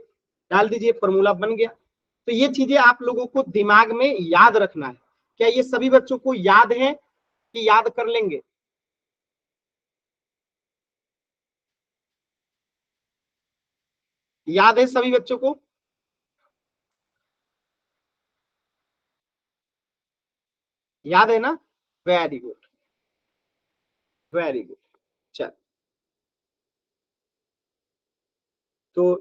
[SPEAKER 1] डाल दीजिए, फॉर्मूला बन गया। तो ये चीजें आप लोगों को दिमाग में याद रखना है। क्या ये सभी बच्चों को याद है कि याद कर लेंगे? याद है सभी बच्चों को? याद है ना, वेरी गुड, वेरी गुड। चल, तो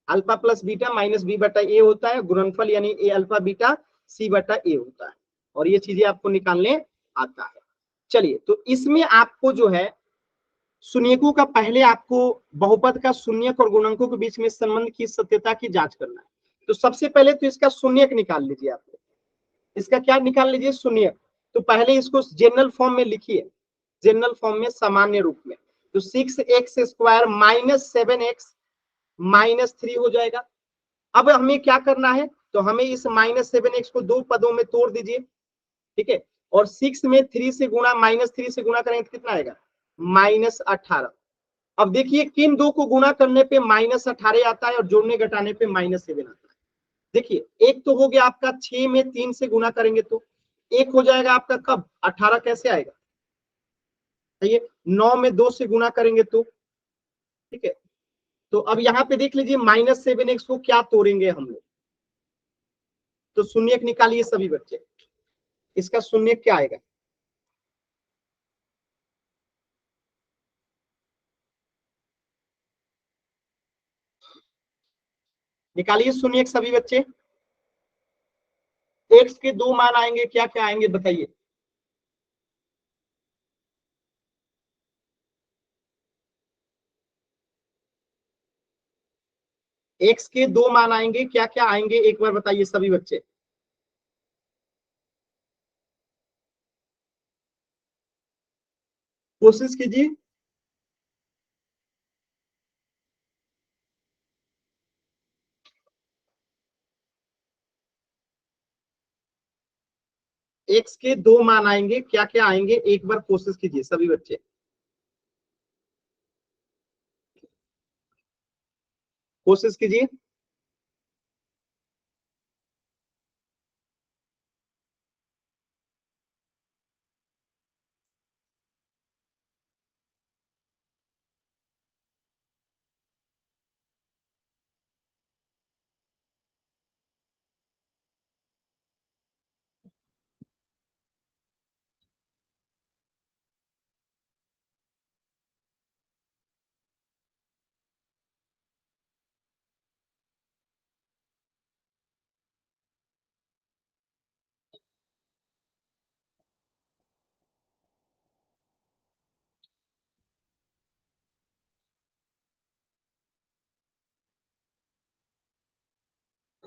[SPEAKER 1] अल्फा प्लस बीटा -b बटा a होता है गुणनफल, यानी a अल्फा बीटा C बटा A होता है, और ये चीजें आपको निकालने आता है। चलिए, तो इसमें आपको जो है शून्यकों का पहले आपको बहुपद का शून्यक और गुणकों के बीच में संबंध की सत्यता की जांच करना है। तो सबसे पहले तो इसका शून्यक निकाल लीजिए, आपको इसका क्या निकाल लीजिए, शून्यक। तो पहले इसको जनरल फॉर्म में लिखिए, जनरल फॉर्म में सामान्य रूप में। तो 6x² माइनस 7x माइनस 3 हो जाएगा। अब हमें क्या करना है, तो हमें इस माइनस 7x को दो पदों में तोड़ दीजिए, ठीक है। और 6 में 3 से गुणा, माइनस 3 से गुणा करेंगे तो कितना आएगा, -18। अब देखिए किन दो को गुणा करने पे -18 आता है और जोड़ने घटाने पे -7 आता है। देखिए एक तो हो गया आपका 6 में 3 से गुणा करेंगे तो एक हो जाएगा आपका, कब 18 कैसे आएगा, सही है। 9 में 2 से गुणा करेंगे तो, ठीक है। तो अब यहाँ पे देख लीजिए -7x को क्या तोड़ेंगे हम लोग, तो शून्यक निकालिए सभी बच्चे, इसका शून्यक क्या आएगा, निकालिए शून्यक सभी बच्चे। x के दो मान आएंगे, क्या क्या आएंगे बताइए, x के दो मान आएंगे, क्या क्या आएंगे एक बार बताइए सभी बच्चे। कोशिश कीजिए, x के दो मान आएंगे, क्या क्या आएंगे एक बार कोशिश कीजिए सभी बच्चे। कोशिश कीजिए,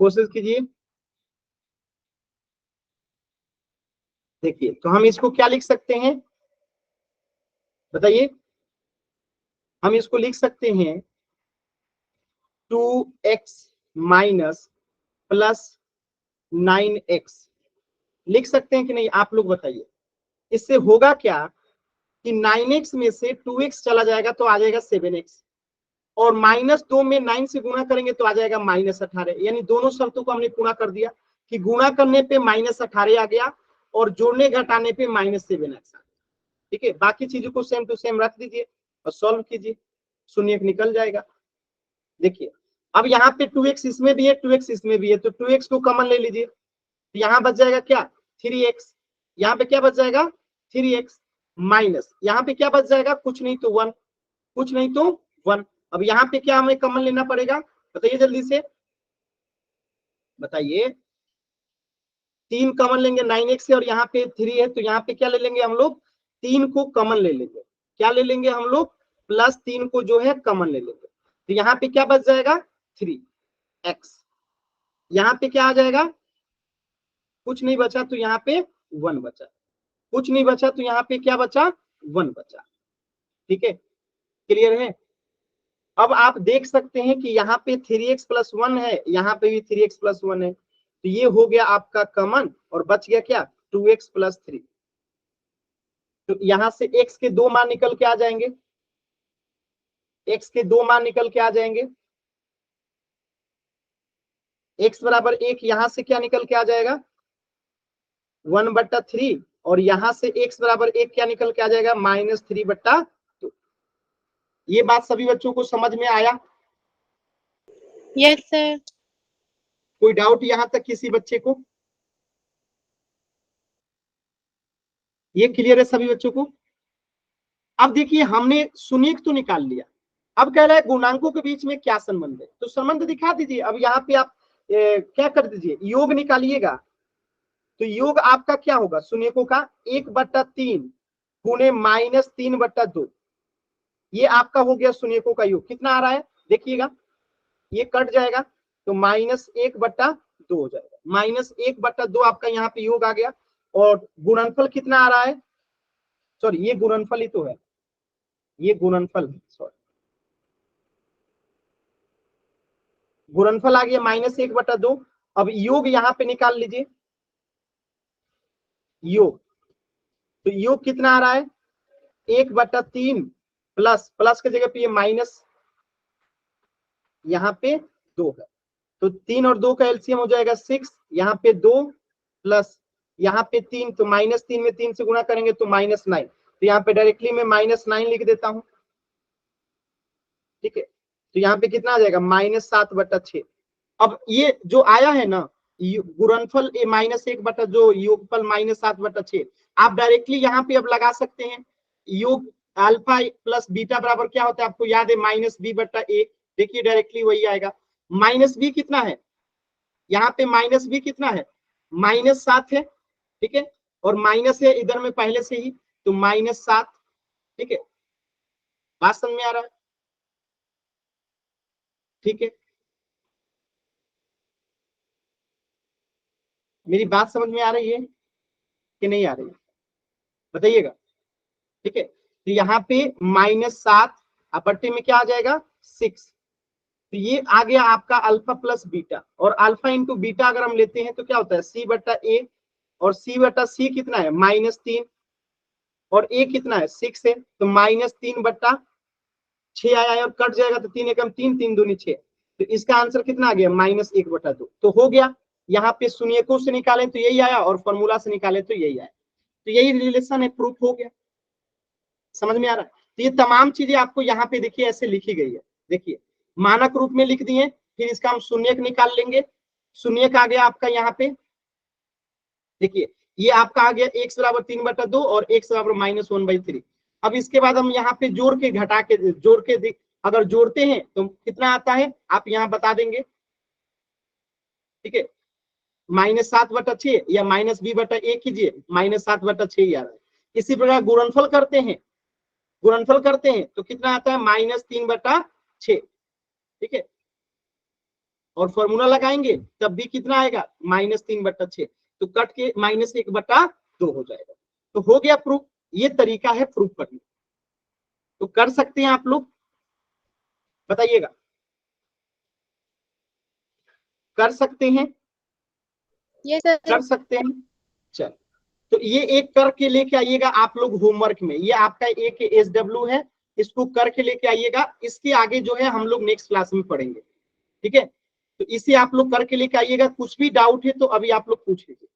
[SPEAKER 1] कोशिश कीजिए। देखिए तो हम इसको क्या लिख सकते हैं बताइए, हम इसको लिख सकते हैं 2x माइनस प्लस 9x, लिख सकते हैं कि नहीं आप लोग बताइए। इससे होगा क्या कि 9x में से 2x चला जाएगा तो आ जाएगा 7x, और -2 में 9 से गुणा करेंगे तो आ जाएगा -18। यानी दोनों शर्तों को हमने पूरा कर दिया कि गुणा करने पे -18 आ गया और जोड़ने घटाने पे -7x आ गया, ठीक है। बाकी चीजों को सेम टू सेम रख दीजिए और सॉल्व कीजिए, शून्य निकल जाएगा। देखिए अब यहाँ पे 2x इसमें भी है, 2x इसमें भी है, तो 2x को कॉमन ले लीजिए, तो यहाँ बच जाएगा क्या 3x, यहाँ पे क्या बच जाएगा 3x, माइनस यहाँ पे क्या बच जाएगा, कुछ नहीं तो 1, कुछ नहीं तो 1। अब यहाँ पे क्या हमें कॉमन लेना पड़ेगा, बताइए जल्दी से बताइए। 3 कॉमन लेंगे 9x से, और यहाँ पे 3 है तो यहाँ पे क्या ले लेंगे हम लोग, 3 को कॉमन ले लेंगे, क्या ले लेंगे हम लोग, +3 को जो है कॉमन ले लेंगे, तो यहाँ पे क्या बच जाएगा 3x, यहाँ पे क्या आ जाएगा, कुछ नहीं बचा तो यहाँ पे 1 बचा, कुछ नहीं बचा तो यहाँ पे क्या बचा 1 बचा, ठीक है, क्लियर है। अब आप देख सकते हैं कि यहाँ पे 3x + 1 है, यहाँ पे भी 3x + 1 है, तो ये हो गया आपका कॉमन और बच गया क्या 2x + 3। तो यहाँ से x के दो मान निकल के आ जाएंगे, x के दो मान निकल के आ जाएंगे, x बराबर 1, यहाँ से क्या निकल के आ जाएगा 1/3, और यहाँ से x बराबर 1 क्या निकल के आ जाएगा -3/2। ये बात सभी बच्चों को समझ में आया,
[SPEAKER 2] यस सर।
[SPEAKER 1] कोई डाउट यहाँ तक किसी बच्चे को, ये क्लियर है सभी बच्चों को। अब देखिए हमने शून्यक तो निकाल लिया, अब कह रहा है गुणांकों के बीच में क्या संबंध है, तो संबंध दिखा दीजिए। अब यहाँ पे आप क्या कर दीजिए, योग निकालिएगा, तो योग आपका क्या होगा, शून्यकों का 1/3 गुने -3/2, ये आपका हो गया शून्यकों का योग। कितना आ रहा है देखिएगा, ये कट जाएगा तो -1/2 हो जाएगा, -1/2 आपका यहाँ पे योग आ गया। और गुणनफल कितना आ रहा है, सॉरी ये गुणनफल ही तो है, ये गुणनफल है, सॉरी गुणनफल आ गया -1/2। अब योग यहाँ पे निकाल लीजिए, योग, तो योग कितना आ रहा है 1/3 प्लस, प्लस की जगह पे ये माइनस यहाँ पे 2 है, तो 3 और 2 का एलसीएम हो जाएगा 6, यहाँ पे 2 प्लस यहाँ पे 3, तो -3 में 3 से गुणा करेंगे तो -9, तो यहाँ पे डायरेक्टली मैं -9 लिख देता हूं, ठीक है। तो यहाँ पे कितना आ जाएगा -7/6। अब ये जो आया है ना गुणनफल -1 जो योगफल -7/6, आप डायरेक्टली यहाँ पे अब लगा सकते हैं। योग अल्फा प्लस बीटा बराबर क्या होता है आपको याद है -b/a, देखिए डायरेक्टली वही आएगा। -b कितना है, यहाँ पे -b कितना है -7 है, ठीक है, और माइनस है इधर में पहले से ही, तो -7, ठीक है, बात समझ में आ रहा है, ठीक है, मेरी बात समझ में आ रही है कि नहीं आ रही है बताइएगा, ठीक है। तो यहाँ पे -7 अपट्टी में क्या आ जाएगा 6, तो ये आ गया आपका अल्फा प्लस बीटा, और अल्फा इंटू बीटा अगर हम लेते हैं तो क्या होता है c/a, और c/c कितना है -3, और a कितना है 6 है, तो -3/6 आया है, और कट जाएगा तो 3 एकम 3, 3 दूनी 6, तो इसका आंसर कितना आ गया -1/2। तो हो गया, यहाँ पे शून्यकों से निकालें तो यही आया, और फॉर्मूला से निकालें तो यही आया, तो यही रिलेशन है, प्रूफ हो गया, समझ में आ रहा है। तो ये तमाम चीजें आपको यहाँ पे देखिए ऐसे लिखी गई है, देखिए मानक रूप में लिख दिए, फिर इसका हम शून्यक निकाल लेंगे, शून्यक आ गया आपका यहाँ पे, देखिए ये आपका आ गया x = 3/2 और x = -1/3। अब इसके बाद हम यहाँ पे जोड़ के घटा के जोड़ के अगर जोड़ते हैं तो कितना आता है आप यहाँ बता देंगे, ठीक है, -7/6 या -b/a कीजिए, -7/6 ही आ रहा है। इसी प्रकार गुणनफल करते हैं, गुणनफल करते हैं तो कितना आता है -3/6, ठीक है, और फॉर्मूला लगाएंगे तब भी कितना आएगा -3/6, तो कट के -1/2 हो जाएगा। तो हो गया प्रूफ, ये तरीका है प्रूफ करने, तो कर सकते हैं आप लोग, बताइएगा कर सकते हैं,
[SPEAKER 2] यस सर।
[SPEAKER 1] कर सकते हैं, चल तो ये एक करके लेके आइएगा आप लोग होमवर्क में, ये आपका एक SW है, इसको करके लेके आइएगा, इसके आगे जो है हम लोग नेक्स्ट क्लास में पढ़ेंगे, ठीक है। तो इसे आप लोग करके लेके आइएगा, कुछ भी डाउट है तो अभी आप लोग पूछ लीजिए।